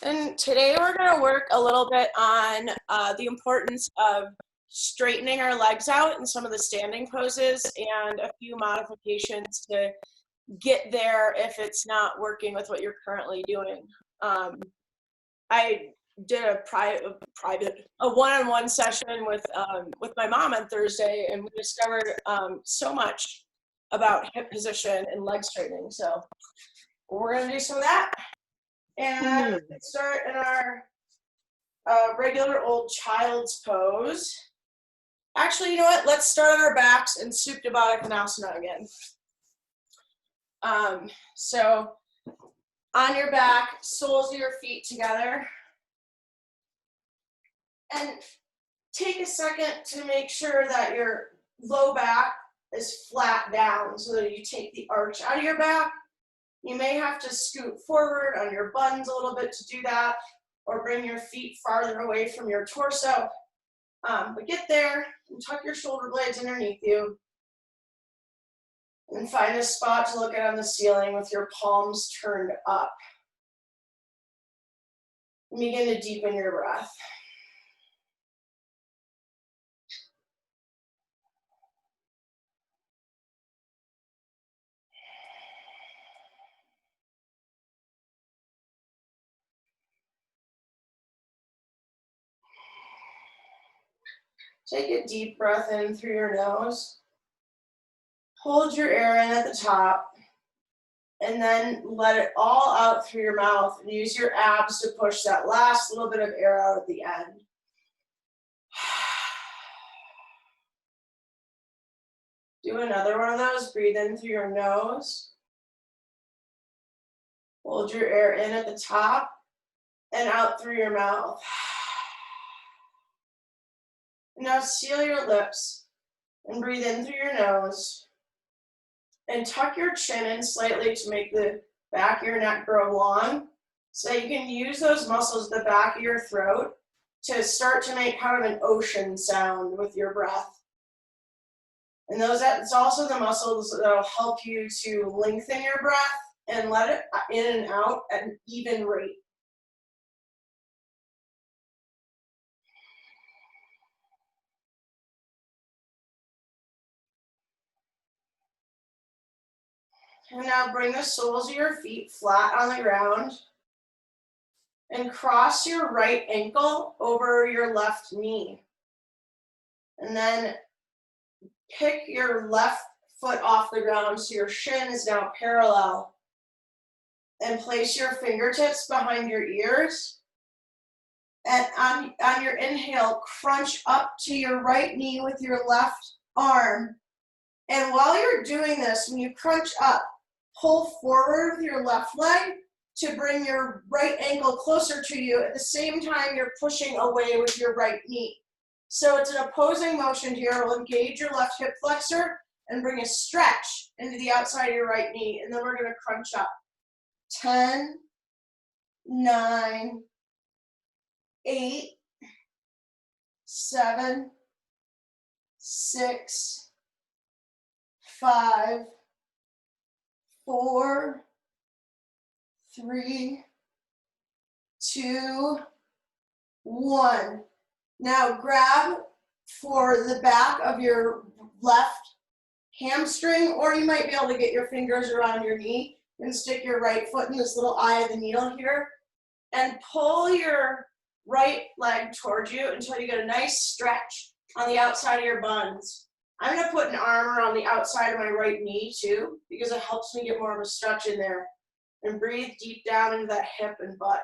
And today we're going to work a little bit on the importance of straightening our legs out in some of the standing poses and a few modifications to get there if it's not working with what you're currently doing. I did a one-on-one session with my mom on Thursday, and we discovered so much about hip position and leg straightening. So we're going to do some of that. And let's start in our regular old child's pose. Actually, you know what? Let's start on our backs and Supta Baddha Konasana again. So on your back, soles of your feet together. And take a second to make sure that your low back is flat down so that you take the arch out of your back. You may have to scoot forward on your buns a little bit to do that, or bring your feet farther away from your torso. But get there and tuck your shoulder blades underneath you. And find a spot to look at on the ceiling with your palms turned up. And begin to deepen your breath. Take a deep breath in through your nose. Hold your air in at the top. And then let it all out through your mouth. And use your abs to push that last little bit of air out at the end. Do another one of those. Breathe in through your nose. Hold your air in at the top and out through your mouth. Now seal your lips and breathe in through your nose. And tuck your chin in slightly to make the back of your neck grow long. So you can use those muscles at the back of your throat to start to make kind of an ocean sound with your breath. And it's also the muscles that will help you to lengthen your breath and let it in and out at an even rate. And now bring the soles of your feet flat on the ground and cross your right ankle over your left knee. And then pick your left foot off the ground so your shin is now parallel. And place your fingertips behind your ears. And on your inhale, crunch up to your right knee with your left arm. And while you're doing this, when you crunch up, pull forward with your left leg to bring your right ankle closer to you. At the same time, you're pushing away with your right knee. So it's an opposing motion here. We'll engage your left hip flexor and bring a stretch into the outside of your right knee. And then we're going to crunch up. 10, 9, 8, 7, 6, 5, 4, 3, 2, 1. Now grab for the back of your left hamstring, or you might be able to get your fingers around your knee and stick your right foot in this little eye of the needle here and pull your right leg towards you until you get a nice stretch on the outside of your buns. I'm going to put an arm around the outside of my right knee too, because it helps me get more of a stretch in there. And breathe deep down into that hip and butt.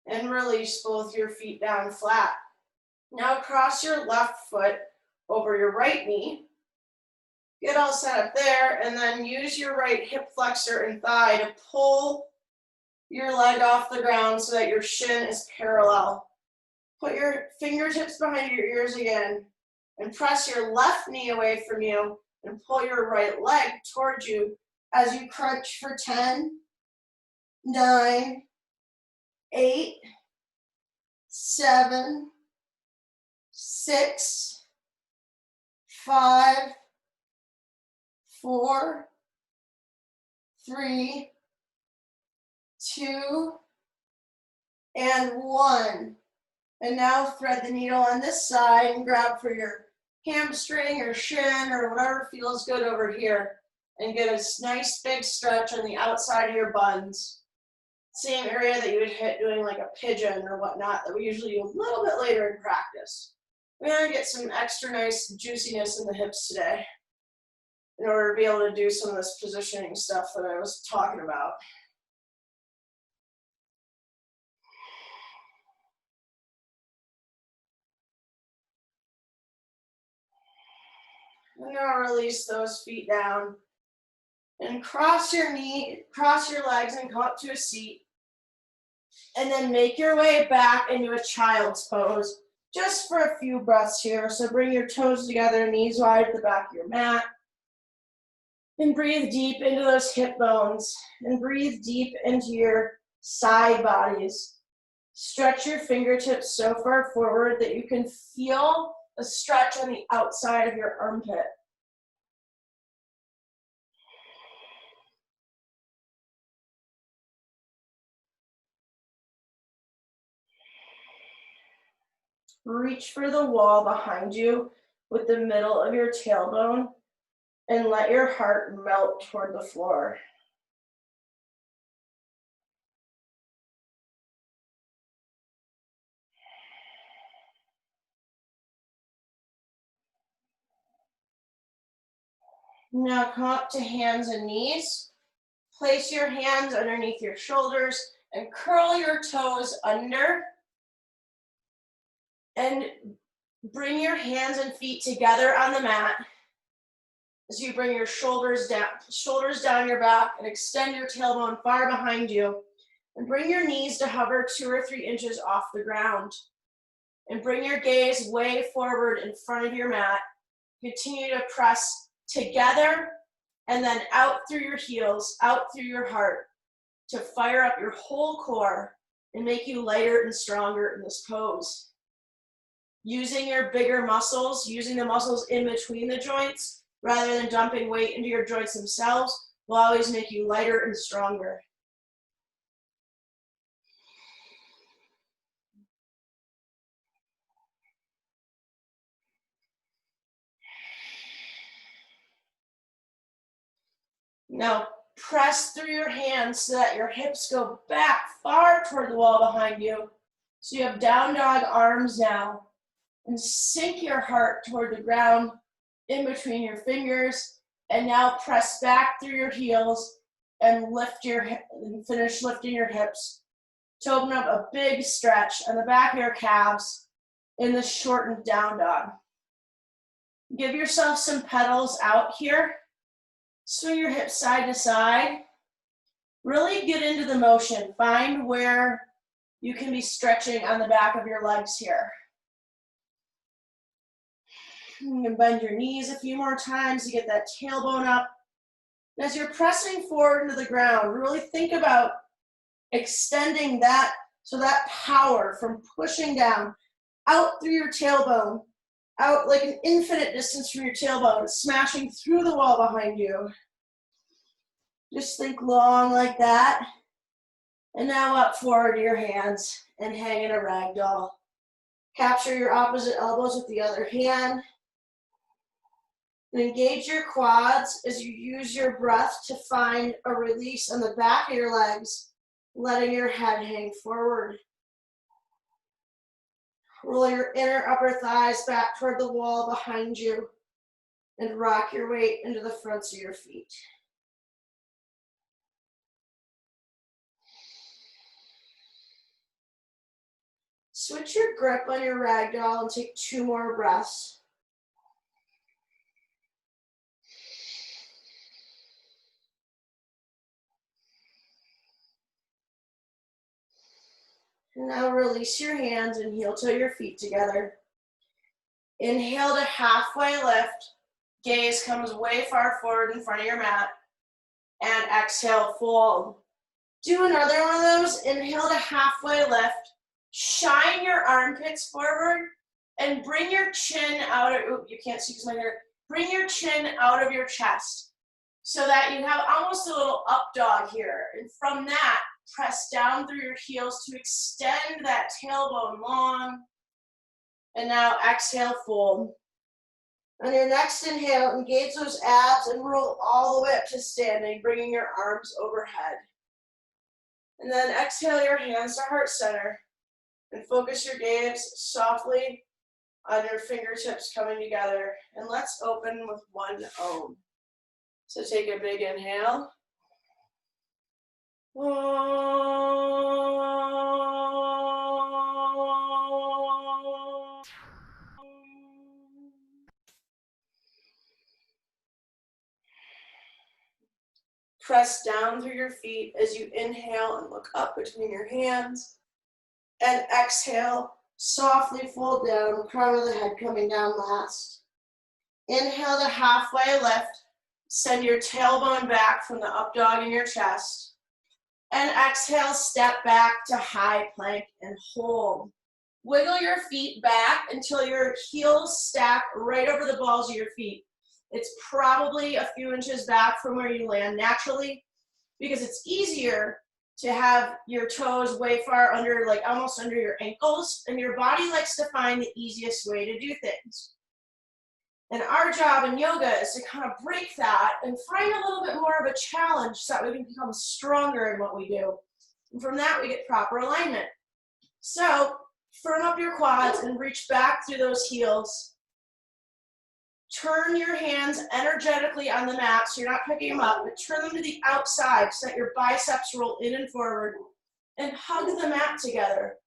And release both your feet down flat. Now cross your left foot over your right knee. Get all set up there, and then use your right hip flexor and thigh to pull your leg off the ground so that your shin is parallel. Put your fingertips behind your ears again and press your left knee away from you and pull your right leg towards you as you crunch for 10, 9, 8, 7, 6, 5, 4, 3, 2, and 1. And now thread the needle on this side and grab for your hamstring or shin or whatever feels good over here. And get a nice big stretch on the outside of your buns. Same area that you would hit doing like a pigeon or whatnot that we usually do a little bit later in practice. We're going to get some extra nice juiciness in the hips today in order to be able to do some of this positioning stuff that I was talking about. And now release those feet down and cross your legs and come up to a seat. And then make your way back into a child's pose, just for a few breaths here. So bring your toes together, knees wide at the back of your mat. And breathe deep into those hip bones. And breathe deep into your side bodies. Stretch your fingertips so far forward that you can feel a stretch on the outside of your armpit. Reach for the wall behind you with the middle of your tailbone and let your heart melt toward the floor. Now come up to hands and knees. Place your hands underneath your shoulders and curl your toes under. And bring your hands and feet together on the mat as you bring your shoulders down your back and extend your tailbone far behind you. And bring your knees to hover 2 or 3 inches off the ground. And bring your gaze way forward in front of your mat. Continue to press together and then out through your heels, out through your heart to fire up your whole core and make you lighter and stronger in this pose. Using your bigger muscles, using the muscles in between the joints, rather than dumping weight into your joints themselves, will always make you lighter and stronger. Now, press through your hands so that your hips go back far toward the wall behind you. So you have down dog arms now. And sink your heart toward the ground in between your fingers. And now press back through your heels and finish lifting your hips to open up a big stretch on the back of your calves in the shortened down dog. Give yourself some pedals out here. Swing your hips side to side. Really get into the motion. Find where you can be stretching on the back of your legs here. You can bend your knees a few more times to get that tailbone up. And as you're pressing forward into the ground, really think about extending that, so that power from pushing down out through your tailbone, out like an infinite distance from your tailbone, smashing through the wall behind you. Just think long like that. And now up forward to your hands and hang in a ragdoll. Capture your opposite elbows with the other hand. And engage your quads as you use your breath to find a release on the back of your legs, letting your head hang forward. Roll your inner upper thighs back toward the wall behind you and rock your weight into the fronts of your feet. Switch your grip on your ragdoll and take 2 more breaths. And now release your hands and heel toe your feet together. Inhale to halfway lift. Gaze comes way far forward in front of your mat. And exhale, fold. Do another one of those. Inhale to halfway lift. Shine your armpits forward And bring your chin out of, oop, you can't see because my hair, bring your chin out of your chest so that you have almost a little up dog here. And from that, press down through your heels to extend that tailbone long. And now exhale, fold. On your next inhale, engage those abs and roll all the way up to standing, bringing your arms overhead. And then exhale your hands to heart center and focus your gaze softly on your fingertips coming together. And let's open with one Om. So take a big inhale. Press down through your feet as you inhale and look up between your hands. And exhale, softly fold down, crown of the head coming down last. Inhale to halfway lift. Send your tailbone back from the up dog in your chest. And exhale, step back to high plank and hold. Wiggle your feet back until your heels stack right over the balls of your feet. It's probably a few inches back from where you land naturally because it's easier to have your toes way far under, like almost under your ankles, and your body likes to find the easiest way to do things. And our job in yoga is to kind of break that and find a little bit more of a challenge so that we can become stronger in what we do. And from that, we get proper alignment. So firm up your quads and reach back through those heels. Turn your hands energetically on the mat so you're not picking them up, but turn them to the outside so that your biceps roll in and forward. And hug the mat together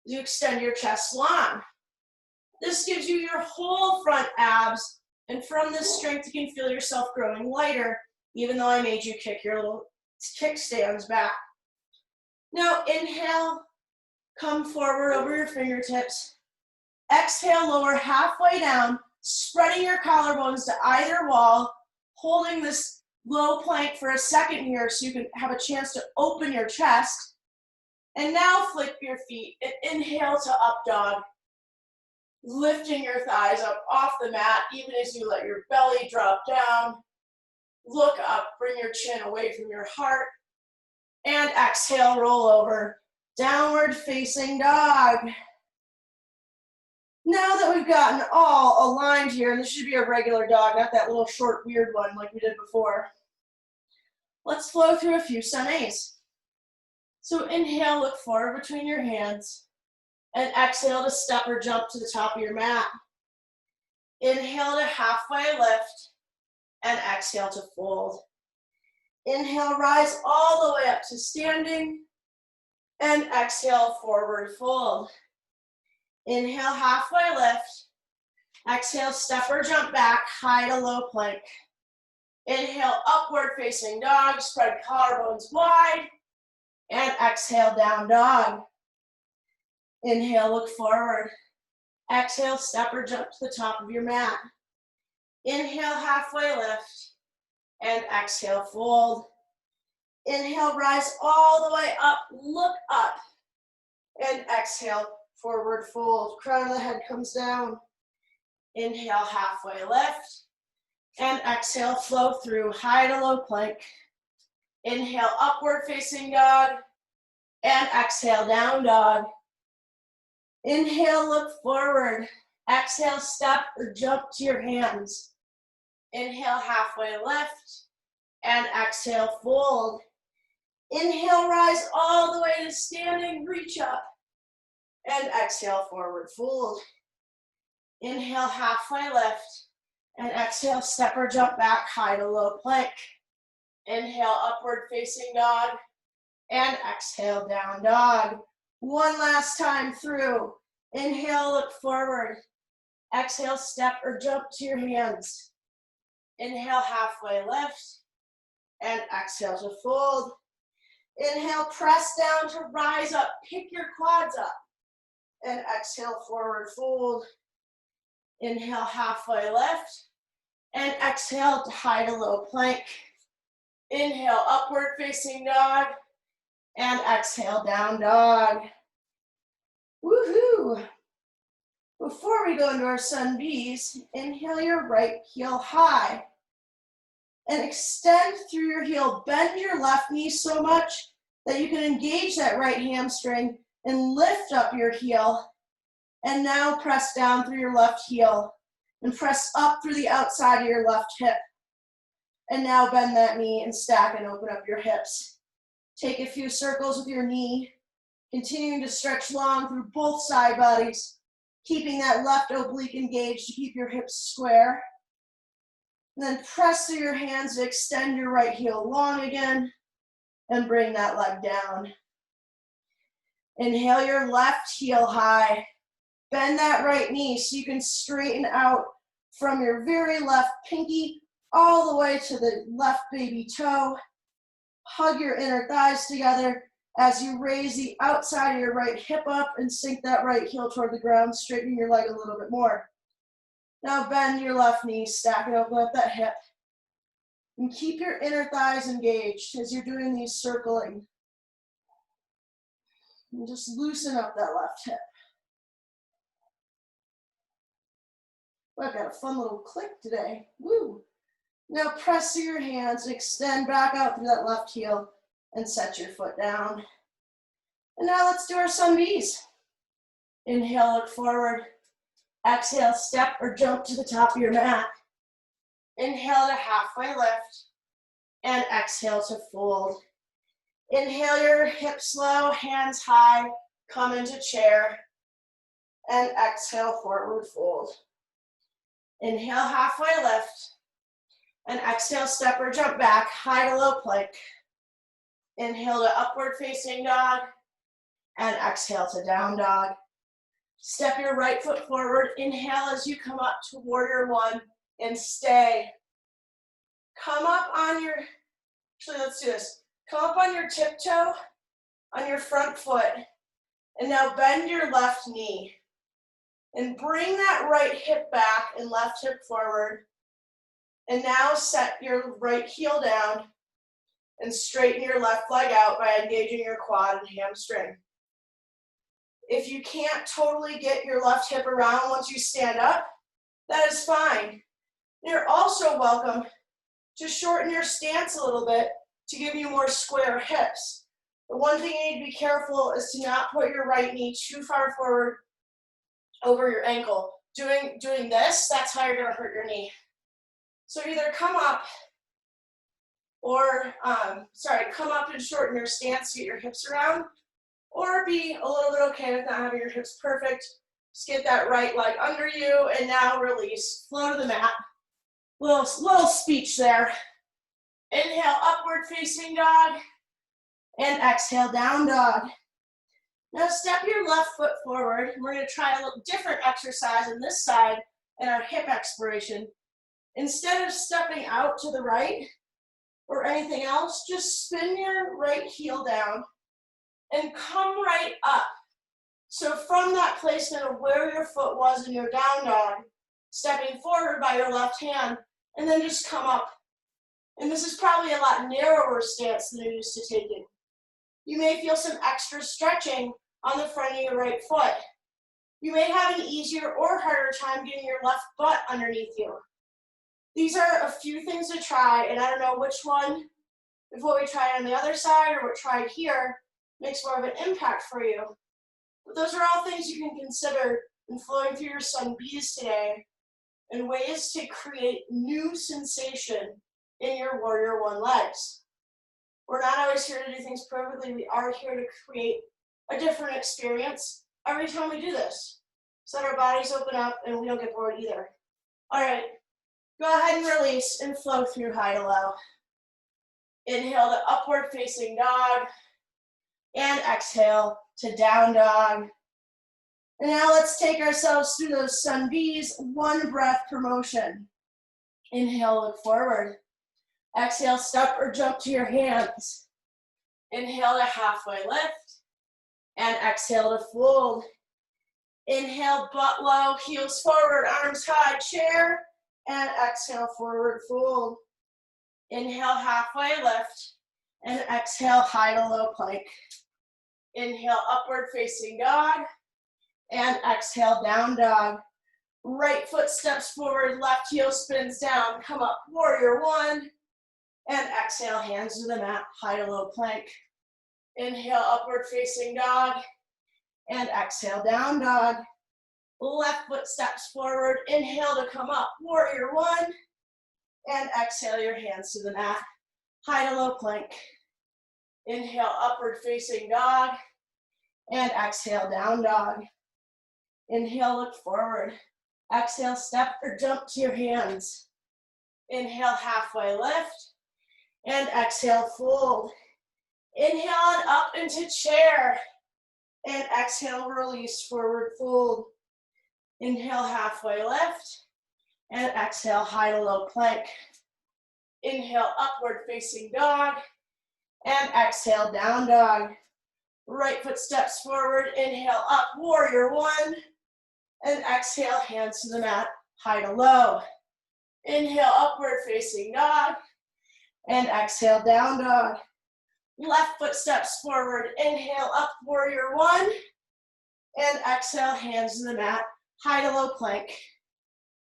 as you extend your chest long. This gives you your whole front abs, and from this strength you can feel yourself growing lighter, even though I made you kick your little kickstands back. Now inhale, come forward over your fingertips. Exhale, lower halfway down, spreading your collarbones to either wall, holding this low plank for a second here so you can have a chance to open your chest. And now flip your feet and inhale to up dog, lifting your thighs up off the mat even as you let your belly drop down. Look up, bring your chin away from your heart, and exhale, roll over, downward facing dog. Now that we've gotten all aligned here, and this should be a regular dog, not that little short weird one like we did before, let's flow through a few sun-A's. So inhale, look forward between your hands, and exhale to step or jump to the top of your mat. Inhale to halfway lift, and exhale to fold. Inhale, rise all the way up to standing, and exhale, forward fold. Inhale, halfway lift. Exhale, step or jump back, high to low plank. Inhale, upward facing dog, spread collarbones wide, and exhale, down dog. Inhale, look forward. Exhale, step or jump to the top of your mat. Inhale, halfway lift, and exhale, fold. Inhale, rise all the way up, look up, and exhale, forward fold. Crown of the head comes down. Inhale, halfway lift, and exhale, flow through high to low plank. Inhale, upward facing dog, and exhale, down dog. Inhale, look forward. Exhale, step or jump to your hands. Inhale, halfway lift, and exhale, fold. Inhale, rise all the way to standing, reach up, and exhale, forward fold. Inhale, halfway lift, and exhale, step or jump back, high to low plank. Inhale, upward facing dog, and exhale, down dog. One last time through. Inhale, look forward. Exhale, step or jump to your hands. Inhale, halfway lift, and exhale to fold. Inhale, press down to rise up, pick your quads up, and exhale, forward fold. Inhale, halfway lift, and exhale, high to low plank. Inhale, upward facing dog, and exhale, down dog. Woohoo! Before we go into our sun B's, inhale your right heel high and extend through your heel. Bend your left knee so much that you can engage that right hamstring and lift up your heel. And now press down through your left heel and press up through the outside of your left hip. And now bend that knee and stack and open up your hips. Take a few circles with your knee, continuing to stretch long through both side bodies, keeping that left oblique engaged to keep your hips square. And then press through your hands to extend your right heel long again and bring that leg down. Inhale your left heel high. Bend that right knee so you can straighten out from your very left pinky all the way to the left baby toe. Hug your inner thighs together as you raise the outside of your right hip up and sink that right heel toward the ground, straightening your leg a little bit more. Now bend your left knee, stack it, open up that hip. And keep your inner thighs engaged as you're doing these circling. And just loosen up that left hip. Well, I've got a fun little click today. Woo! Now press through your hands and extend back out through that left heel and set your foot down. And now let's do our sun B's. Inhale, look forward. Exhale, step or jump to the top of your mat. Inhale to halfway lift. And exhale to fold. Inhale your hips low, hands high, come into chair. And exhale, forward fold. Inhale, halfway lift. And exhale, step or jump back, high to low plank. Inhale to upward facing dog. And exhale to down dog. Step your right foot forward. Inhale as you come up to warrior one and stay. Come up on your, actually let's do this. Come up on your tiptoe on your front foot. And now bend your left knee. And bring that right hip back and left hip forward. And now set your right heel down and straighten your left leg out by engaging your quad and hamstring. If you can't totally get your left hip around once you stand up, that is fine. You're also welcome to shorten your stance a little bit to give you more square hips. The one thing you need to be careful is to not put your right knee too far forward over your ankle. Doing this, that's how you're gonna hurt your knee. So either come up or, come up and shorten your stance to get your hips around, or be a little bit okay with not having your hips perfect. Just get that right leg under you and now release. Flow to the mat. Little speech there. Inhale, upward facing dog, and exhale, down dog. Now step your left foot forward. We're gonna try a little different exercise on this side in our hip exploration. Instead of stepping out to the right or anything else, just spin your right heel down and come right up. So from that placement of where your foot was in your down dog, stepping forward by your left hand, and then just come up. And this is probably a lot narrower stance than you're used to taking. You may feel some extra stretching on the front of your right foot. You may have an easier or harder time getting your left butt underneath you. These are a few things to try, and I don't know which one, if what we tried on the other side or what tried here, makes more of an impact for you. But those are all things you can consider in flowing through your sun B's today, and ways to create new sensation in your warrior one legs. We're not always here to do things perfectly. We are here to create a different experience every time we do this, so that our bodies open up and we don't get bored either. All right, go ahead and release and flow through high to low. Inhale to upward facing dog, and exhale to down dog. And now let's take ourselves through those sun B's, one breath per motion. Inhale, look forward. Exhale, step or jump to your hands. Inhale to halfway lift. And exhale to fold. Inhale, butt low, heels forward, arms high, chair. And exhale, forward fold. Inhale, halfway lift. And exhale, high to low plank. Inhale, upward facing dog. And exhale, down dog. Right foot steps forward, left heel spins down. Come up, warrior one. And exhale, hands to the mat, high to low plank. Inhale, upward facing dog. And exhale, down dog. Left foot steps forward. Inhale to come up, warrior one. And exhale, your hands to the mat, high to low plank. Inhale, upward facing dog. And exhale, down dog. Inhale, look forward. Exhale, step or jump to your hands. Inhale, halfway lift. And exhale, fold. Inhale and up into chair. And exhale, release, forward fold. Inhale, halfway lift. And exhale, high to low plank. Inhale, upward facing dog. And exhale, down dog. Right foot steps forward. Inhale, up, warrior one. And exhale, hands to the mat, high to low. Inhale, upward facing dog. And exhale, down dog. Left foot steps forward. Inhale, up, warrior one. And exhale, hands to the mat, high to low plank.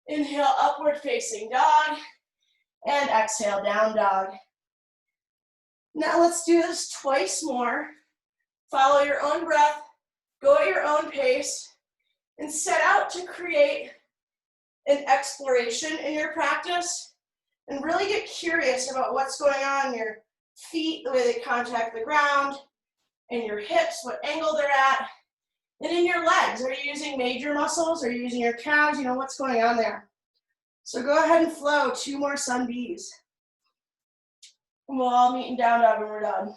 Inhale, upward facing dog. And exhale, down dog. Now let's do this twice more. Follow your own breath. Go at your own pace. And set out to create an exploration in your practice and really get curious about what's going on in your feet, the way they contact the ground, and your hips, what angle they're at, and in your legs. Are you using major muscles? Are you using your calves? You know, what's going on there? So go ahead and flow 2 more sun bees. And we'll all meet in down dog when we're done.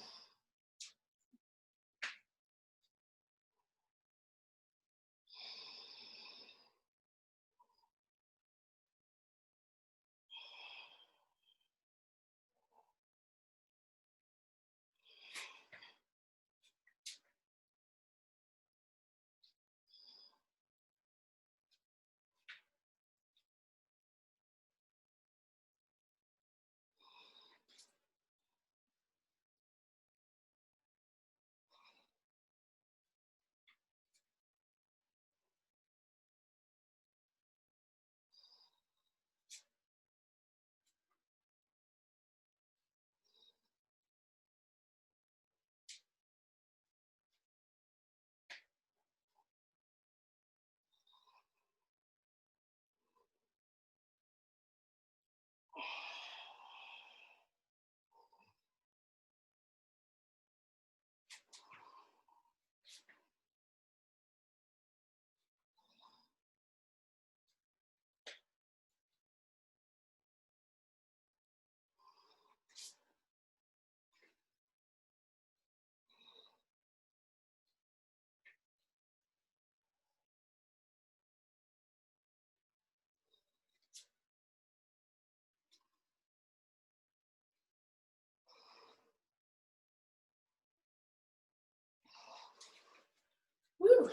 Woo.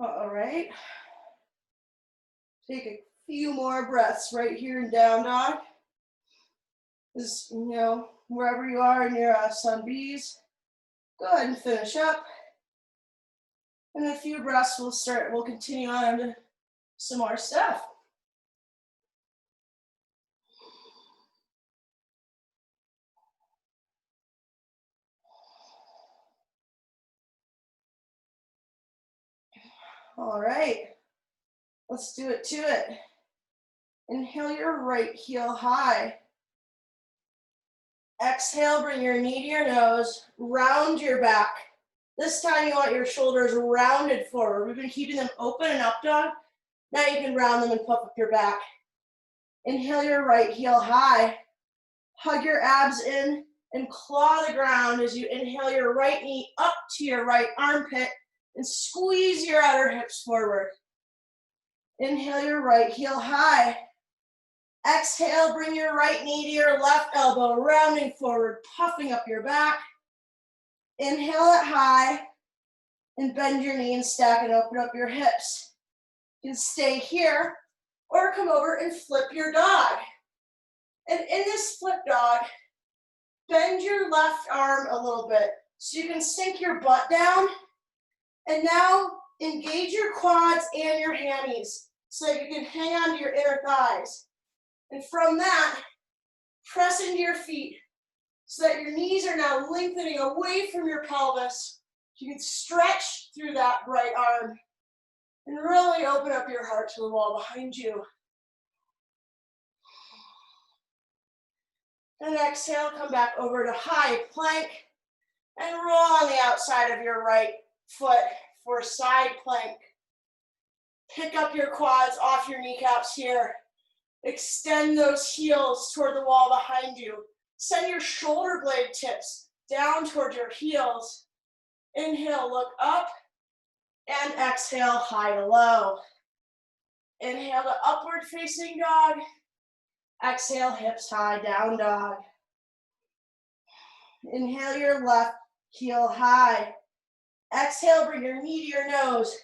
All right. Take a few more breaths right here in down dog. Just, you know, wherever you are in your sun bees, go ahead and finish up. And in a few breaths, we'll continue on to some more stuff. All right, let's do it to it. Inhale your right heel high. Exhale, bring your knee to your nose, round your back. This time you want your shoulders rounded forward. We've been keeping them open and up dog. Now you can round them and puff up your back. Inhale your right heel high. Hug your abs in and claw the ground as you inhale your right knee up to your right armpit and squeeze your outer hips forward. Inhale your right heel high. Exhale, bring your right knee to your left elbow, rounding forward, puffing up your back. Inhale it high and bend your knee and stack and open up your hips. You can stay here or come over and flip your dog. And in this flip dog, bend your left arm a little bit so you can sink your butt down. And now engage your quads and your hammies so that you can hang on to your inner thighs. And from that, press into your feet so that your knees are now lengthening away from your pelvis. You can stretch through that right arm and really open up your heart to the wall behind you. And exhale, come back over to high plank and roll on the outside of your right foot for side plank. Pick up your quads off your kneecaps here. Extend those heels toward the wall behind you. Send your shoulder blade tips down toward your heels. Inhale, look up, and exhale, high to low. Inhale to upward facing dog. Exhale, hips high, down dog. Inhale your left heel high. Exhale, bring your knee to your nose.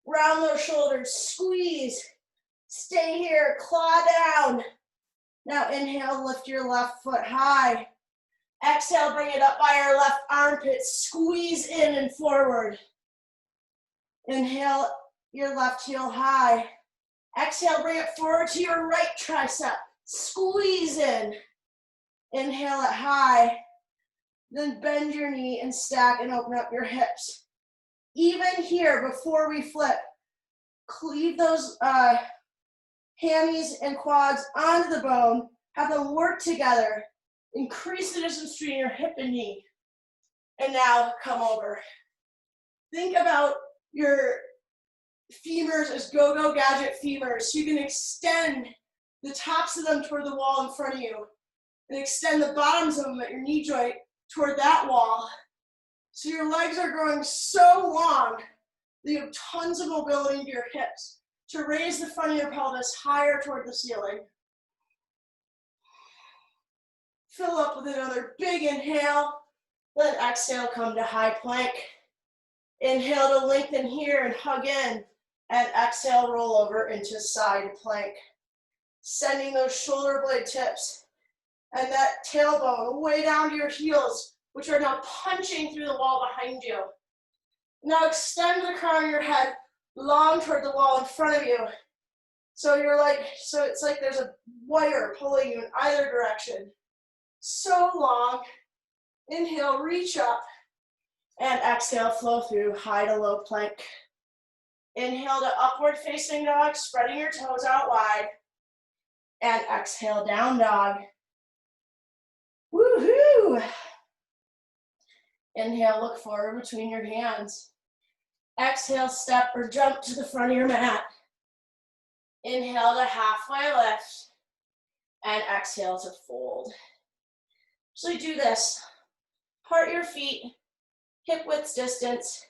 Round those shoulders, squeeze. Stay here, claw down. Now inhale, lift your left foot high. Exhale, bring it up by your left armpit. Squeeze in and forward. Inhale, your left heel high. Exhale, bring it forward to your right tricep. Squeeze in. Inhale it high. Then bend your knee and stack and open up your hips. Even here, before we flip, cleave those hammies and quads onto the bone. Have them work together. Increase the distance between your hip and knee. And now come over. Think about your femurs as go-go gadget femurs. So you can extend the tops of them toward the wall in front of you. And extend the bottoms of them at your knee joint toward that wall. So your legs are growing so long that you have tons of mobility into your hips to raise the front of your pelvis higher toward the ceiling. Fill up with another big inhale, then exhale, come to high plank. Inhale to lengthen here and hug in, and exhale, roll over into side plank. Sending those shoulder blade tips and that tailbone way down to your heels, which are now punching through the wall behind you. Now extend the crown of your head long toward the wall in front of you. So it's like there's a wire pulling you in either direction. So long. Inhale, reach up, and exhale, flow through high to low plank. Inhale to upward facing dog, spreading your toes out wide, and exhale, down dog. Woohoo! Inhale, look forward between your hands. Exhale, step or jump to the front of your mat. Inhale to halfway lift, and exhale to fold. So you do this. Part your feet, hip width distance,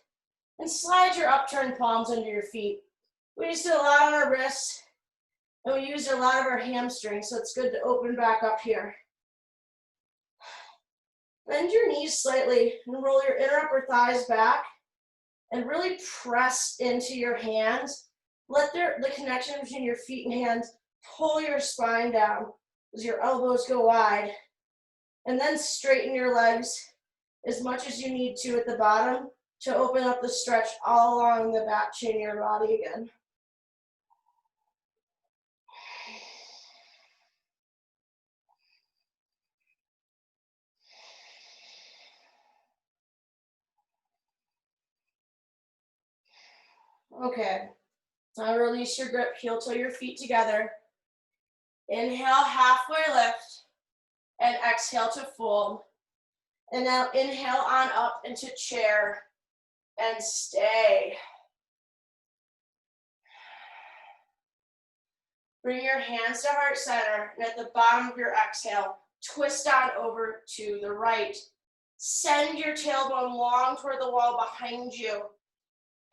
and slide your upturned palms under your feet. We used to a lot on our wrists, and we used a lot of our hamstrings, so it's good to open back up here. Bend your knees slightly and roll your inner upper thighs back and really press into your hands. Let the connection between your feet and hands pull your spine down as your elbows go wide. And then straighten your legs as much as you need to at the bottom to open up the stretch all along the back chain of your body again. Okay, now release your grip, heel toe your feet together. Inhale, halfway lift, and exhale to fold. And now inhale on up into chair and stay. Bring your hands to heart center, and at the bottom of your exhale, twist on over to the right. Send your tailbone long toward the wall behind you,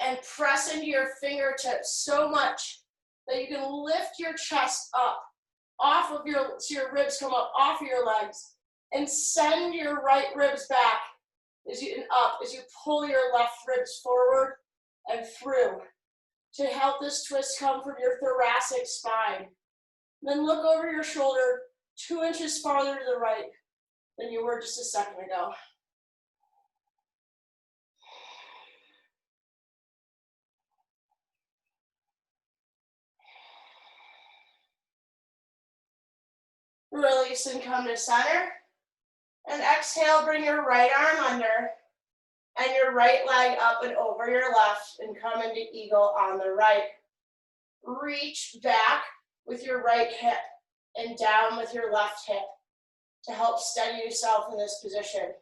and press into your fingertips so much that you can lift your chest up off of so your ribs come up off of your legs, and send your right ribs back and up as you pull your left ribs forward and through. to help this twist come from your thoracic spine. Then look over your shoulder 2 inches farther to the right than you were just a second ago. Release and come to center. And exhale, bring your right arm under and your right leg up and over your left and come into eagle on the right. Reach back with your right hip and down with your left hip to help steady yourself in this position.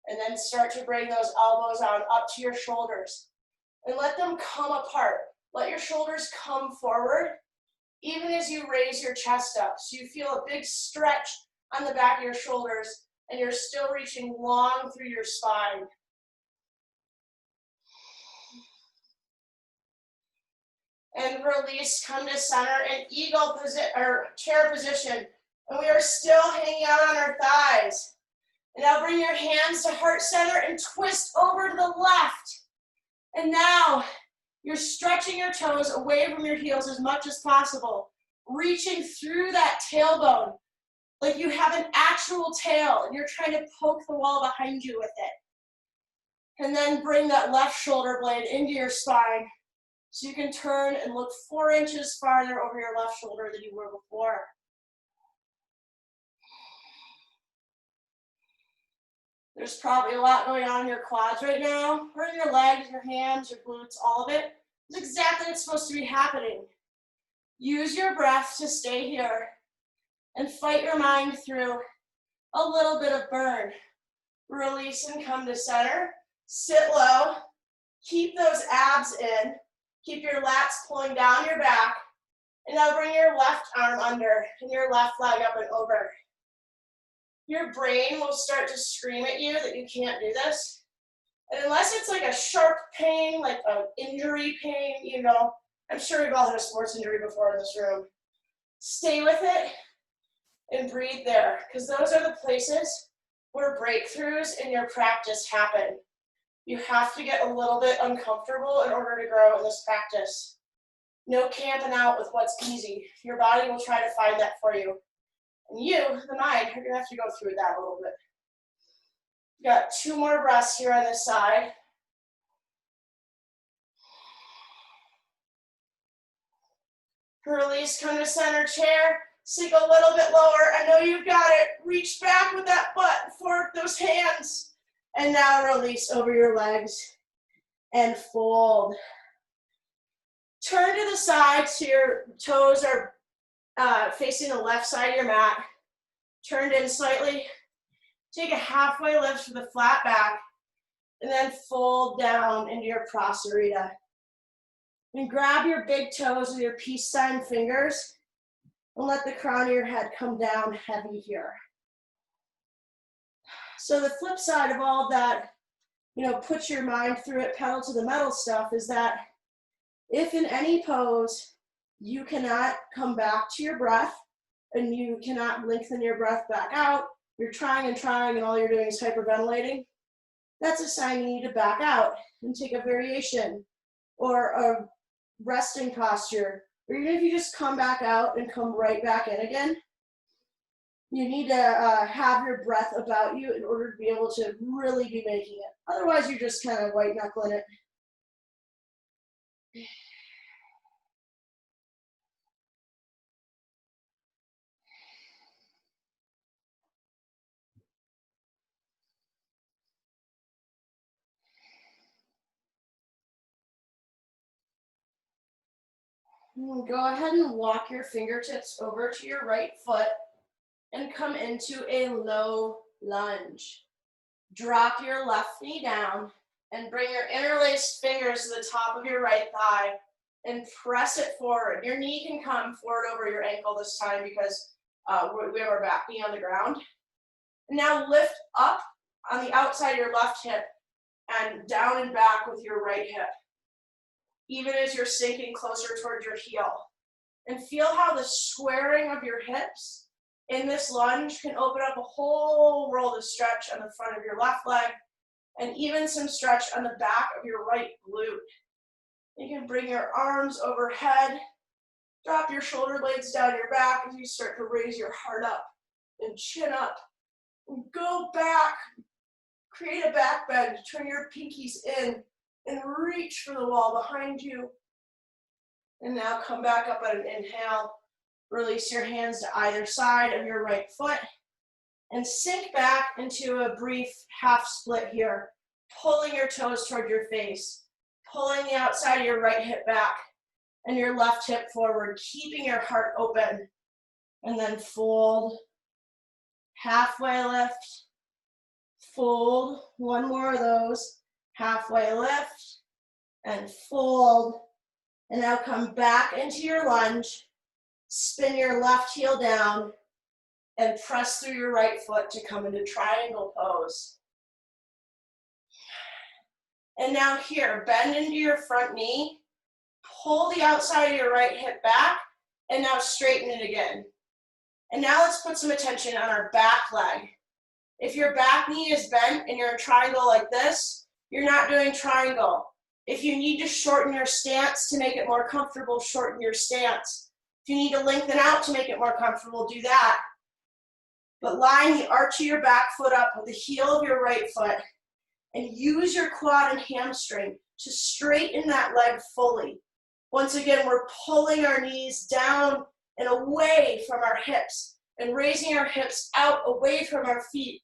And then start to bring those elbows on up to your shoulders and let them come apart. Let your shoulders come forward even as you raise your chest up. So you feel a big stretch on the back of your shoulders and you're still reaching long through your spine. And release, come to center in eagle position or chair position. And we are still hanging out on our thighs. And now bring your hands to heart center and twist over to the left. And now you're stretching your toes away from your heels as much as possible, reaching through that tailbone like you have an actual tail and you're trying to poke the wall behind you with it. And then bring that left shoulder blade into your spine so you can turn and look 4 inches farther over your left shoulder than you were before. There's probably a lot going on in your quads right now, or in your legs, your hands, your glutes, all of it. It's exactly what's supposed to be happening. Use your breath to stay here and fight your mind through a little bit of burn. Release and come to center. Sit low. Keep those abs in. Keep your lats pulling down your back. And now bring your left arm under and your left leg up and over. Your brain will start to scream at you that you can't do this. And unless it's like a sharp pain, like an injury pain, you know, I'm sure we've all had a sports injury before in this room. Stay with it and breathe there, because those are the places where breakthroughs in your practice happen. You have to get a little bit uncomfortable in order to grow in this practice. No camping out with what's easy. Your body will try to find that for you. And you, the mind, are going to have to go through that a little bit. Got 2 more breaths here on this side. Release, come to center chair. Sink a little bit lower. I know you've got it. Reach back with that butt, forward those hands. And now release over your legs and fold. Turn to the side so your toes are facing the left side of your mat. Turned in slightly. Take a halfway lift with a flat back. And then fold down into your prasarita. And grab your big toes with your peace sign fingers. And let the crown of your head come down heavy here. So the flip side of all of that, you know, put your mind through it, pedal to the metal stuff, is that if in any pose you cannot come back to your breath and you cannot lengthen your breath back out, you're trying and all you're doing is hyperventilating, that's a sign you need to back out and take a variation or a resting posture. Or even if you just come back out and come right back in again, you need to have your breath about you in order to be able to really be making it. Otherwise, you're just kind of white knuckling it. Go ahead and walk your fingertips over to your right foot and come into a low lunge. Drop your left knee down and bring your interlaced fingers to the top of your right thigh and press it forward. Your knee can come forward over your ankle this time because we have our back knee on the ground. Now lift up on the outside of your left hip and down and back with your right hip, even as you're sinking closer towards your heel. And feel how the squaring of your hips in this lunge can open up a whole world of stretch on the front of your left leg and even some stretch on the back of your right glute. You can bring your arms overhead. Drop your shoulder blades down your back as you start to raise your heart up and chin up. And go back. Create a back bend. Turn your pinkies in and reach for the wall behind you. And now come back up at an inhale. Release your hands to either side of your right foot and sink back into a brief half split here, pulling your toes toward your face, pulling the outside of your right hip back and your left hip forward, keeping your heart open. And then fold, halfway lift, fold, one more of those, halfway lift, and fold. And now come back into your lunge, spin your left heel down, and press through your right foot to come into triangle pose. And now here, bend into your front knee, pull the outside of your right hip back, and now straighten it again. And now let's put some attention on our back leg. If your back knee is bent and you're in triangle like this, you're not doing triangle. If you need to shorten your stance to make it more comfortable, shorten your stance. If you need to lengthen out to make it more comfortable, do that. But line the arch of your back foot up with the heel of your right foot and use your quad and hamstring to straighten that leg fully. Once again, we're pulling our knees down and away from our hips and raising our hips out away from our feet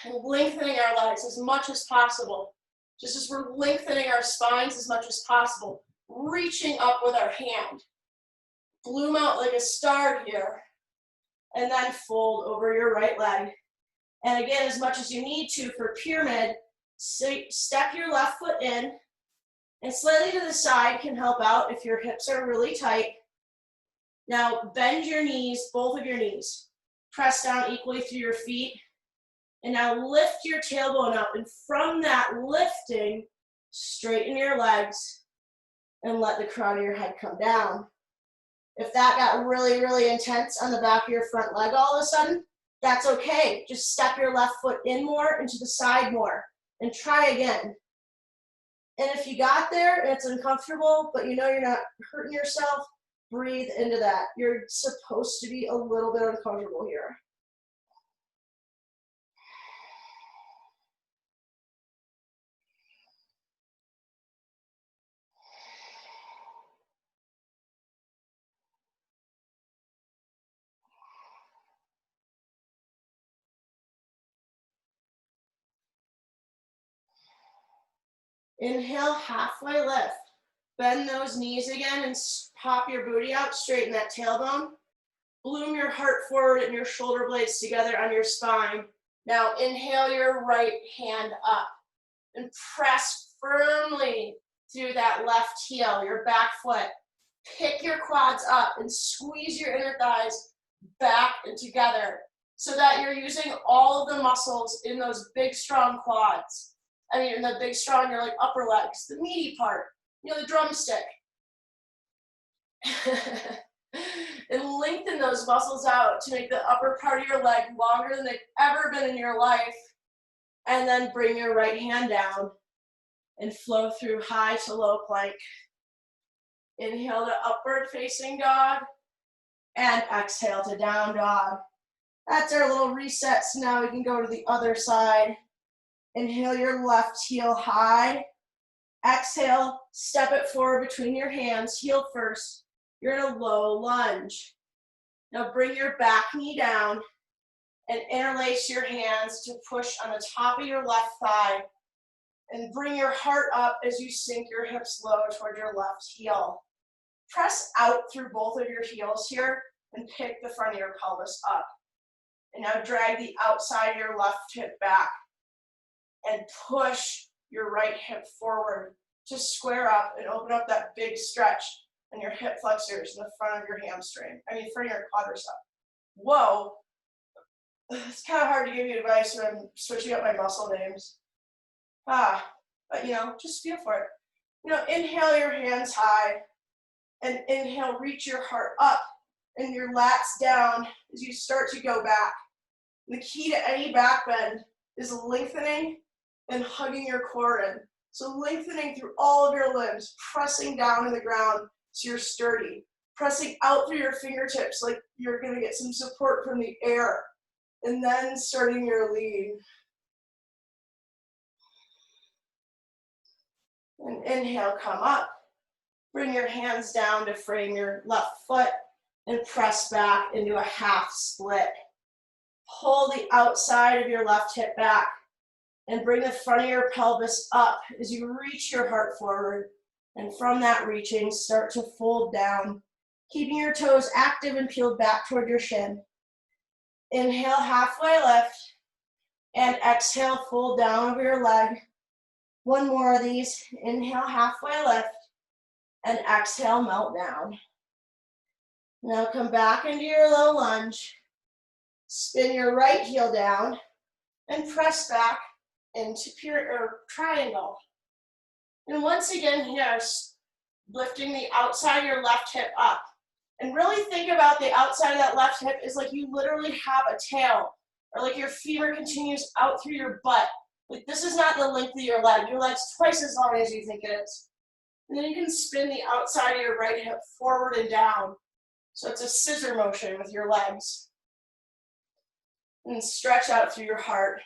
and lengthening our legs as much as possible. Just as we're lengthening our spines as much as possible, reaching up with our hand. Bloom out like a star here, and then fold over your right leg. And again, as much as you need to for pyramid, step your left foot in, and slightly to the side can help out if your hips are really tight. Now bend your knees, both of your knees. Press down equally through your feet. And now lift your tailbone up, and from that lifting, straighten your legs and let the crown of your head come down. If that got really, really intense on the back of your front leg all of a sudden, that's okay. Just step your left foot in more and to the side more and try again. And if you got there and it's uncomfortable, but you know you're not hurting yourself, breathe into that. You're supposed to be a little bit uncomfortable here. Inhale, halfway lift. Bend those knees again and pop your booty out, straighten that tailbone. Bloom your heart forward and your shoulder blades together on your spine. Now inhale your right hand up and press firmly through that left heel, your back foot. Pick your quads up and squeeze your inner thighs back and together so that you're using all of the muscles in those big, strong quads. I mean, in the big, strong, your like upper legs, the meaty part, you know, the drumstick. And lengthen those muscles out to make the upper part of your leg longer than they've ever been in your life. And then bring your right hand down and flow through high to low plank. Inhale to upward facing dog and exhale to down dog. That's our little reset. So now we can go to the other side. Inhale your left heel high. Exhale, step it forward between your hands, heel first. You're in a low lunge. Now bring your back knee down and interlace your hands to push on the top of your left thigh. And bring your heart up as you sink your hips low toward your left heel. Press out through both of your heels here and pick the front of your pelvis up. And now drag the outside of your left hip back and push your right hip forward to square up and open up that big stretch in your hip flexors in the front of your hamstring. Front of your quadricep. Whoa. It's kind of hard to give you advice when I'm switching up my muscle names. But just feel for it. Inhale your hands high and inhale, reach your heart up and your lats down as you start to go back. The key to any back bend is lengthening and hugging your core in. So lengthening through all of your limbs, pressing down to the ground so you're sturdy. Pressing out through your fingertips like you're gonna get some support from the air. And then starting your lean. And inhale, come up. Bring your hands down to frame your left foot and press back into a half split. Pull the outside of your left hip back and bring the front of your pelvis up as you reach your heart forward. And from that reaching, start to fold down, keeping your toes active and peeled back toward your shin. Inhale, halfway lift, and exhale, fold down over your leg. One more of these. Inhale, halfway lift, and exhale, melt down. Now come back into your low lunge. Spin your right heel down and press back into triangle. And once again here, lifting the outside of your left hip up. And really think about the outside of that left hip is like you literally have a tail, or like your femur continues out through your butt. Like this is not the length of your leg. Your leg's twice as long as you think it is. And then you can spin the outside of your right hip forward and down. So it's a scissor motion with your legs. And stretch out through your heart.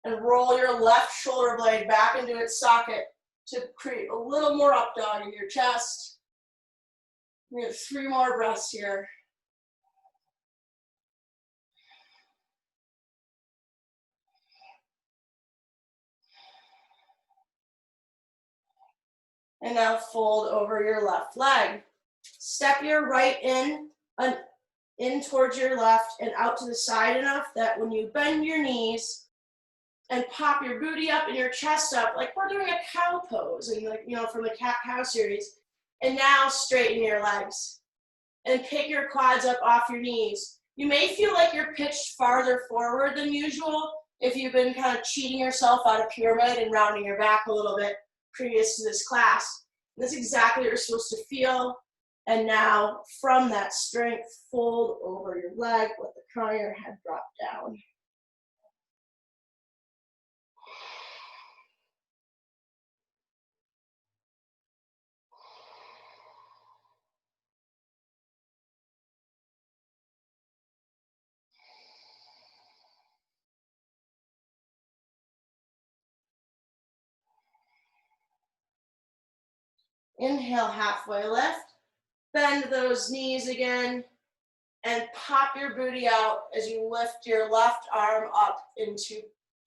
And roll your left shoulder blade back into its socket to create a little more up dog in your chest. We have 3 more breaths here. And now fold over your left leg. Step your right in towards your left and out to the side enough that when you bend your knees and pop your booty up and your chest up, like we're doing a cow pose, and like, you know, from the cat-cow series. And now straighten your legs and pick your quads up off your knees. You may feel like you're pitched farther forward than usual if you've been kind of cheating yourself out of pyramid and rounding your back a little bit previous to this class. And that's exactly what you're supposed to feel. And now from that strength, fold over your leg, let the crown of your head drop down. Inhale, halfway lift. Bend those knees again and pop your booty out as you lift your left arm up into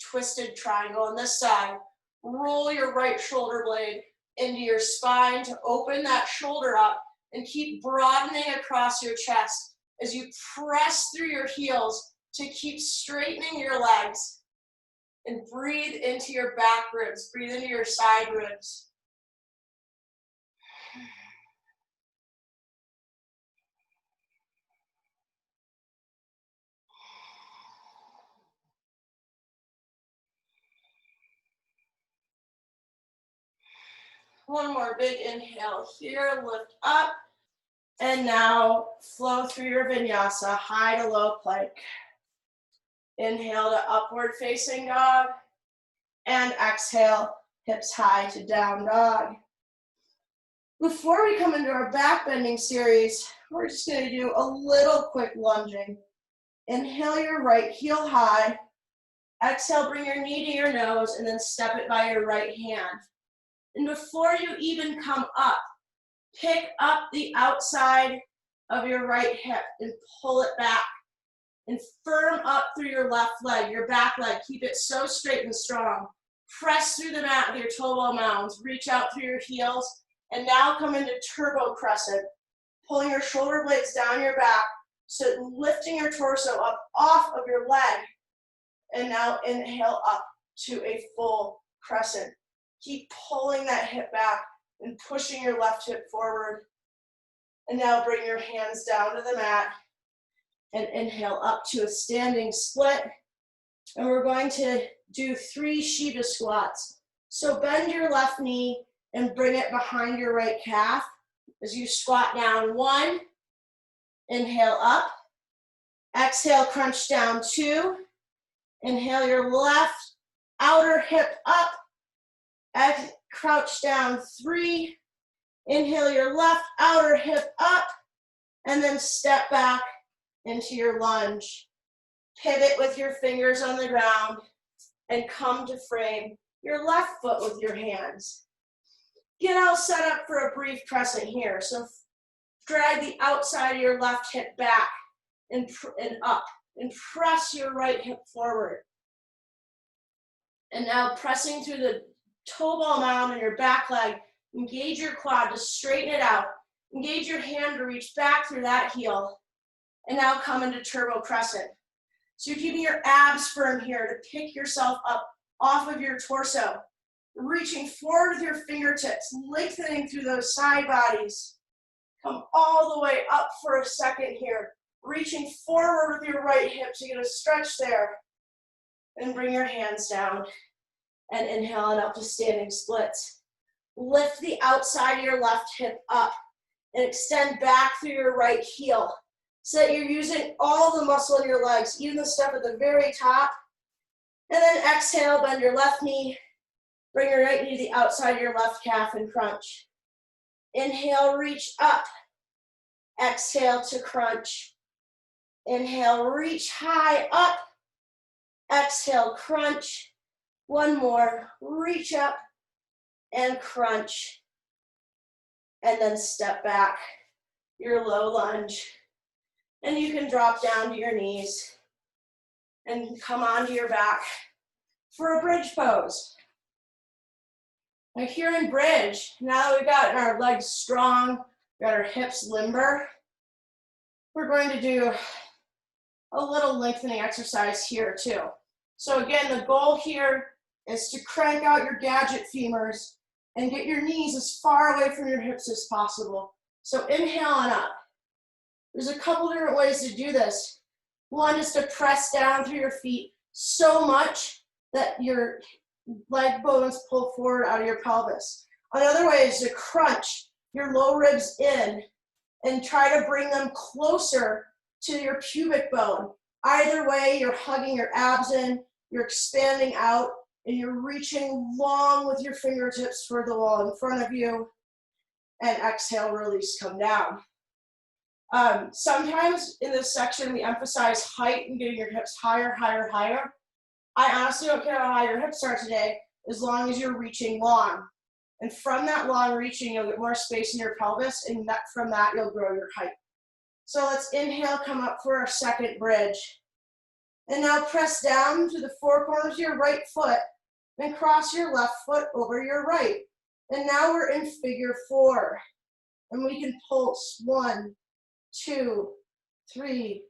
twisted triangle on this side. Roll your right shoulder blade into your spine to open that shoulder up and keep broadening across your chest as you press through your heels to keep straightening your legs. And breathe into your back ribs, breathe into your side ribs. One more big inhale here, lift up, and now flow through your vinyasa, high to low plank. Inhale to upward facing dog, and exhale, hips high to down dog. Before we come into our back bending series, we're just going to do a little quick lunging. Inhale your right heel high, exhale, bring your knee to your nose, and then step it by your right hand. And before you even come up, pick up the outside of your right hip and pull it back. And firm up through your left leg, your back leg. Keep it so straight and strong. Press through the mat with your toe ball mounds. Reach out through your heels. And now come into turbo crescent. Pulling your shoulder blades down your back. So lifting your torso up off of your leg. And now inhale up to a full crescent. Keep pulling that hip back and pushing your left hip forward. And now bring your hands down to the mat and inhale up to a standing split. And we're going to do 3 Shiva squats. So bend your left knee and bring it behind your right calf as you squat down. 1, inhale up. Exhale, crunch down. 2, inhale your left outer hip up. crouch down, 3. Inhale your left outer hip up, and then step back into your lunge. Pivot with your fingers on the ground, and come to frame your left foot with your hands. Get all set up for a brief crescent here. So drag the outside of your left hip back and up, and press your right hip forward. And now pressing through the toe ball mound in your back leg, engage your quad to straighten it out. Engage your hand to reach back through that heel. And now come into turbo crescent. So you're keeping your abs firm here to pick yourself up off of your torso. Reaching forward with your fingertips, lengthening through those side bodies. Come all the way up for a second here. Reaching forward with your right hip to get a stretch there. And bring your hands down. And inhale and up to standing splits. Lift the outside of your left hip up and extend back through your right heel so that you're using all the muscle in your legs, even the stuff at the very top. And then exhale, bend your left knee, bring your right knee to the outside of your left calf and crunch. Inhale, reach up. Exhale to crunch. Inhale, reach high up. Exhale, crunch. One more, reach up and crunch. And then step back, your low lunge. And you can drop down to your knees and come onto your back for a bridge pose. Now here in bridge, now that we've got our legs strong, we've got our hips limber, we're going to do a little lengthening exercise here too. So again, the goal here is to crank out your gadget femurs and get your knees as far away from your hips as possible. So inhale and up. There's a couple different ways to do this. One is to press down through your feet so much that your leg bones pull forward out of your pelvis. Another way is to crunch your low ribs in and try to bring them closer to your pubic bone. Either way, you're hugging your abs in, you're expanding out, and you're reaching long with your fingertips for the wall in front of you. And exhale, release, come down. Sometimes in this section, we emphasize height and getting your hips higher, higher, higher. I honestly don't care how high your hips are today, as long as you're reaching long. And from that long reaching, you'll get more space in your pelvis, and from that, you'll grow your height. So let's inhale, come up for our second bridge. And now press down to the four corners of your right foot, then cross your left foot over your right. And now we're in figure 4. And we can pulse 1, 2, 3,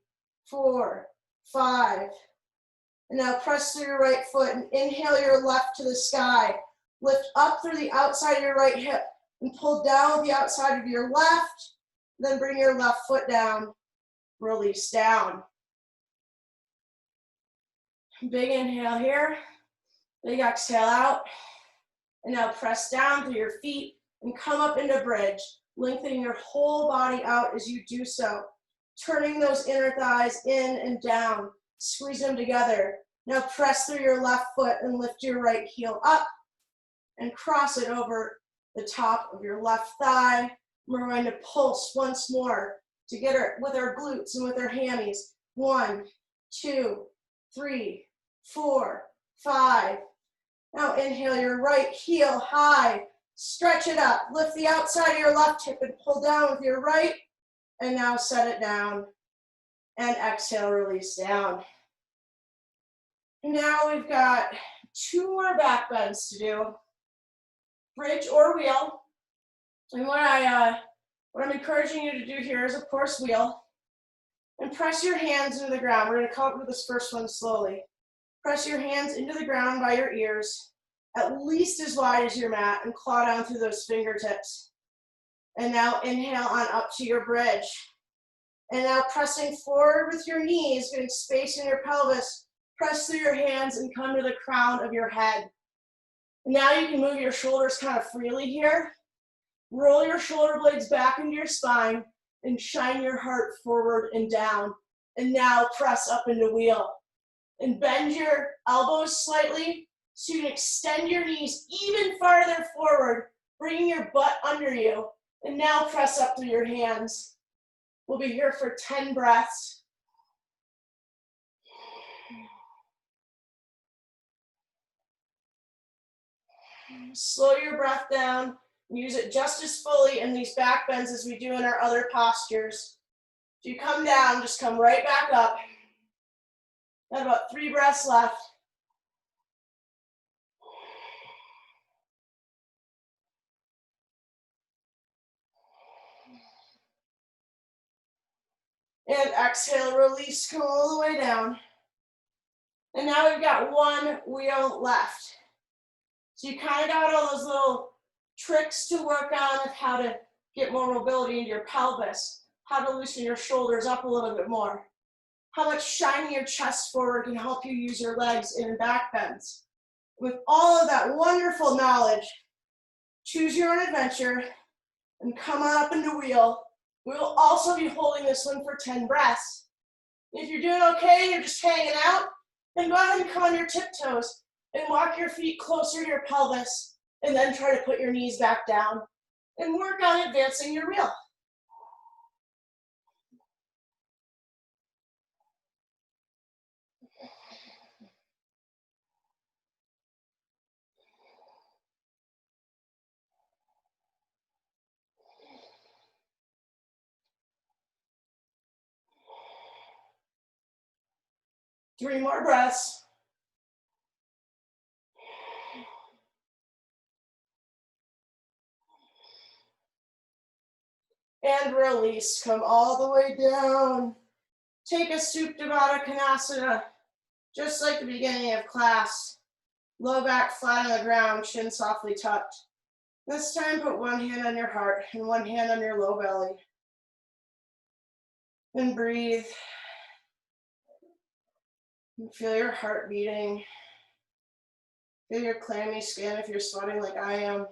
4, 5. And now press through your right foot and inhale your left to the sky. Lift up through the outside of your right hip and pull down with the outside of your left. Then bring your left foot down. Release down. Big inhale here. Big exhale out. And now press down through your feet and come up into bridge, lengthening your whole body out as you do so. Turning those inner thighs in and down. Squeeze them together. Now press through your left foot and lift your right heel up and cross it over the top of your left thigh. We're going to pulse once more to get her with our glutes and with our hammies. 1, 2, 3, 4, 5. Now inhale your right heel high, stretch it up, lift the outside of your left hip and pull down with your right, and now set it down, and exhale, release down. Now we've got 2 more back bends to do, bridge or wheel, and what I'm encouraging you to do here is, of course, wheel, and press your hands into the ground. We're going to come up with this first one slowly. Press your hands into the ground by your ears, at least as wide as your mat, and claw down through those fingertips. And now inhale on up to your bridge. And now pressing forward with your knees, getting space in your pelvis, press through your hands and come to the crown of your head. Now you can move your shoulders kind of freely here. Roll your shoulder blades back into your spine and shine your heart forward and down. And now press up into wheel. And bend your elbows slightly So you can extend your knees even farther forward, bringing your butt under you. And now press up through your hands. We'll be here for 10 breaths. Slow your breath down. Use it just as fully in these back bends as we do in our other postures. If you come down, just come right back up. Got about 3 breaths left. And exhale, release, come all the way down. And now we've got one wheel left. So you kind of got all those little tricks to work on of how to get more mobility into your pelvis, how to loosen your shoulders up a little bit more, how much shining your chest forward can help you use your legs in back bends. With all of that wonderful knowledge, choose your own adventure and come on up into wheel. We will also be holding this one for 10 breaths. If you're doing okay, you're just hanging out, then go ahead and come on your tiptoes and walk your feet closer to your pelvis, and then try to put your knees back down and work on advancing your wheel. Three more breaths. And release, come all the way down. Take a Supta Baddha Konasana, just like the beginning of class. Low back flat on the ground, chin softly tucked. This time put one hand on your heart and one hand on your low belly. And breathe. And feel your heart beating. Feel your clammy skin if you're sweating like I am.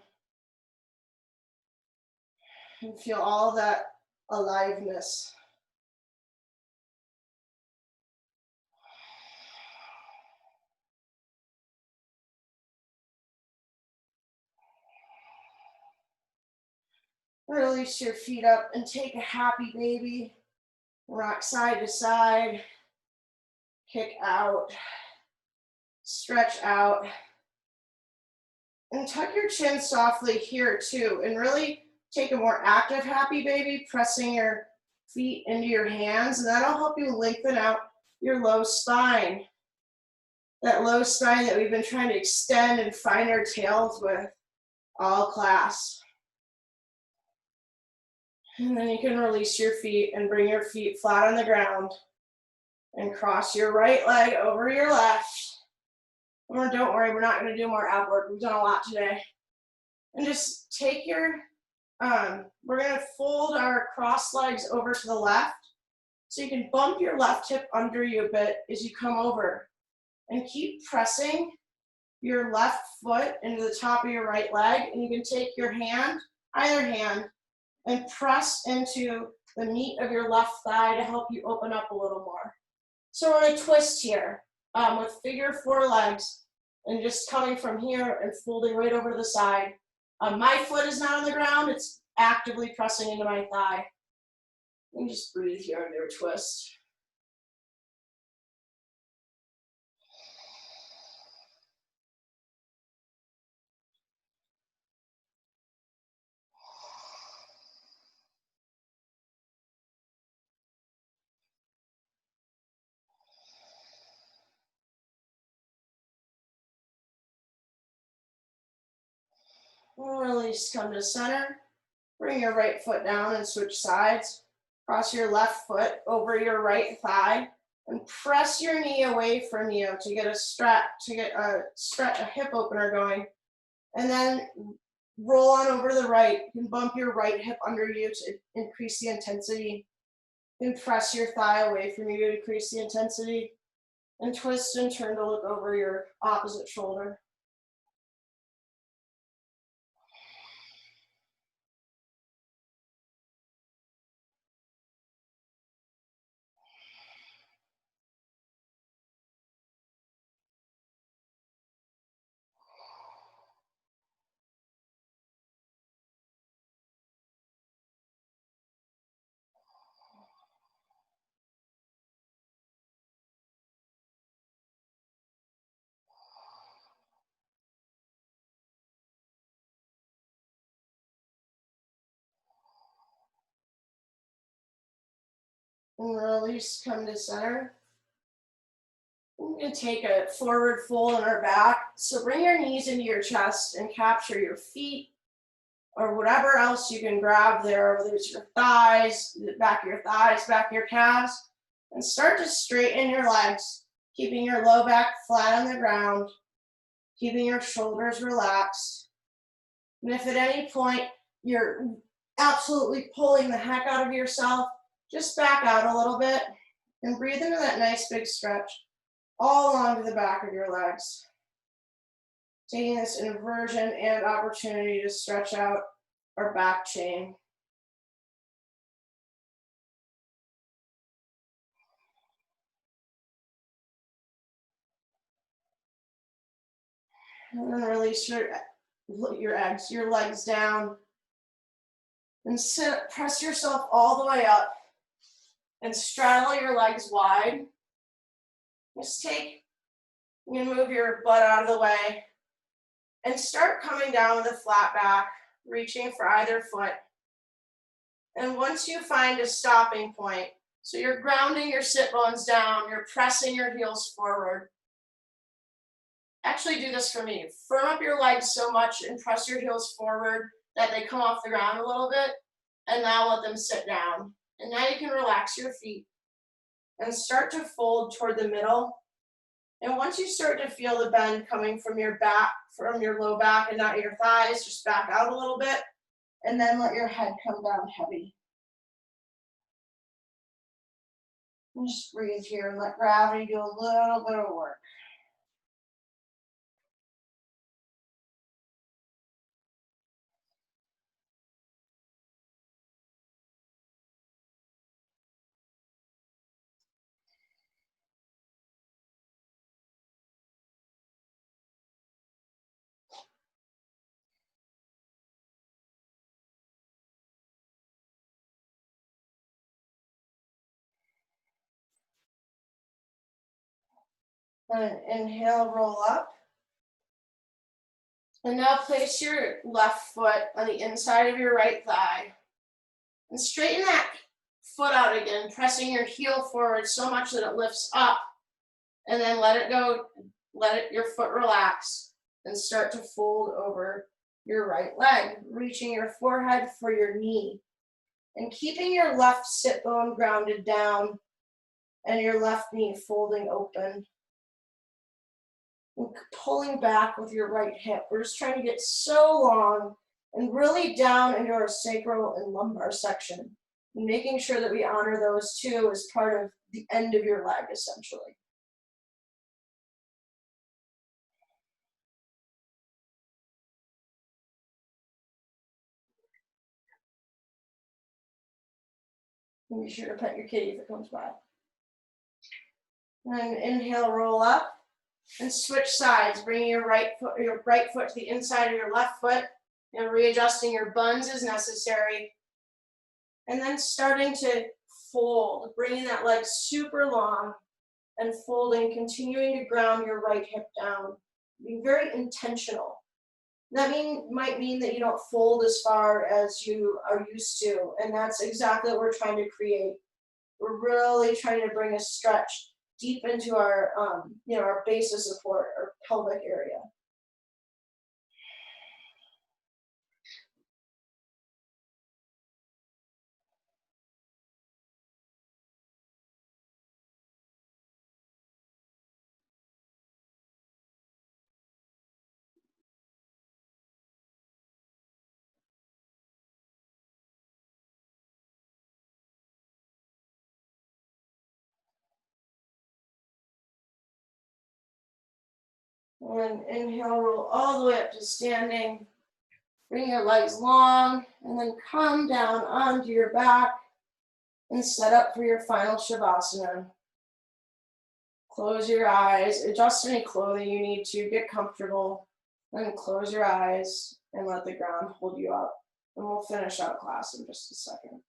And feel all that aliveness. Release your feet up and take a happy baby. Rock side to side. Kick out. Stretch out. And tuck your chin softly here too. And really take a more active happy baby, pressing your feet into your hands. And that'll help you lengthen out your low spine. That low spine that we've been trying to extend and find our tails with all class. And then you can release your feet and bring your feet flat on the ground and cross your right leg over your left. Or don't worry, we're not going to do more ab work. We've done a lot today. And just take your, we're going to fold our cross legs over to the left. So you can bump your left hip under you a bit as you come over. And keep pressing your left foot into the top of your right leg. And you can take your hand, either hand, and press into the meat of your left thigh to help you open up a little more. So we're going to twist here with figure 4 legs and just coming from here and folding right over to the side. My foot is not on the ground, it's actively pressing into my thigh. And just breathe here under a twist. Release, come to center. Bring your right foot down and switch sides. Cross your left foot over your right thigh and press your knee away from you to get a hip opener going. And then roll on over the right. You can bump your right hip under you to increase the intensity. And press your thigh away from you to increase the intensity. And twist and turn to look over your opposite shoulder. And release, come to center. We're going to take a forward fold on our back. So bring your knees into your chest and capture your feet or whatever else you can grab there, whether it's your thighs, the back of your thighs, back of your calves, and start to straighten your legs, keeping your low back flat on the ground, keeping your shoulders relaxed. And if at any point you're absolutely pulling the heck out of yourself, just back out a little bit and breathe into that nice big stretch all along the back of your legs. Taking this inversion and opportunity to stretch out our back chain. And then release your legs down. And sit, press yourself all the way up and straddle your legs wide. Just move your butt out of the way and start coming down with a flat back, reaching for either foot. And once you find a stopping point, so you're grounding your sit bones down, you're pressing your heels forward. Actually do this for me. Firm up your legs so much and press your heels forward that they come off the ground a little bit, and now let them sit down. And now you can relax your feet and start to fold toward the middle. And once you start to feel the bend coming from your back, from your low back and not your thighs, just back out a little bit, and then let your head come down heavy. And just breathe here and let gravity do a little bit of work. And inhale, roll up. And now place your left foot on the inside of your right thigh. And straighten that foot out again, pressing your heel forward so much that it lifts up. And then let it go, your foot relax and start to fold over your right leg, reaching your forehead for your knee. And keeping your left sit bone grounded down and your left knee folding open. And pulling back with your right hip. We're just trying to get so long and really down into our sacral and lumbar section. And making sure that we honor those two as part of the end of your leg, essentially. And be sure to pet your kitty if it comes by. And inhale, roll up. And switch sides, bringing your right foot to the inside of your left foot and readjusting your buns as necessary. And then starting to fold, bringing that leg super long and folding, continuing to ground your right hip down. Being very intentional. That might mean that you don't fold as far as you are used to, and that's exactly what we're trying to create. We're really trying to bring a stretch deep into our, our base of support, our pelvic area. And inhale, roll all the way up to standing. Bring your legs long, and then come down onto your back and set up for your final Shavasana. Close your eyes, adjust any clothing you need to, get comfortable, then close your eyes and let the ground hold you up. And we'll finish out class in just a second.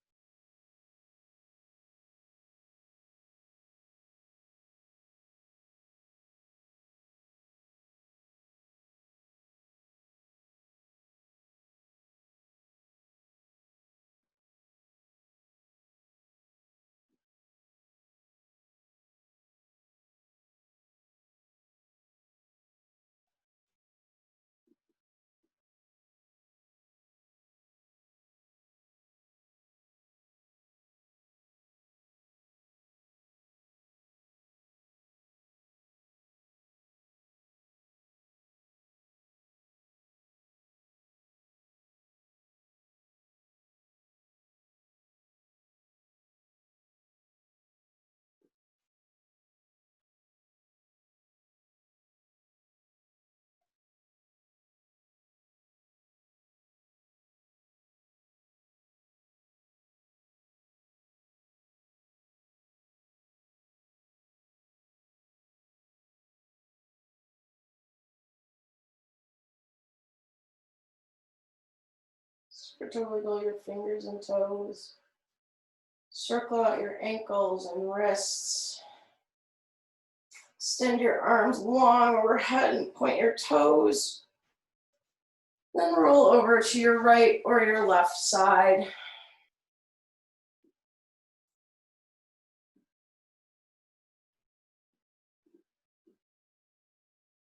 Start to wiggle your fingers and toes. Circle out your ankles and wrists. Extend your arms long overhead and point your toes. Then roll over to your right or your left side.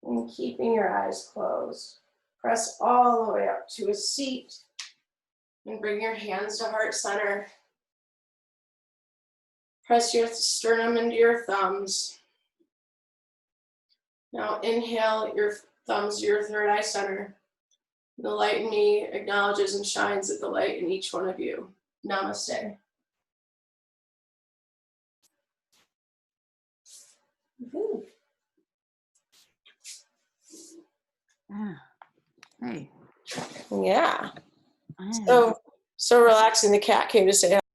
And keeping your eyes closed. Press all the way up to a seat and bring your hands to heart center. Press your sternum into your thumbs. Now inhale your thumbs to your third eye center. The light in me acknowledges and shines at the light in each one of you. Namaste. Woo. Yeah. Hey. Yeah. I am So relaxing. The cat came to say hi.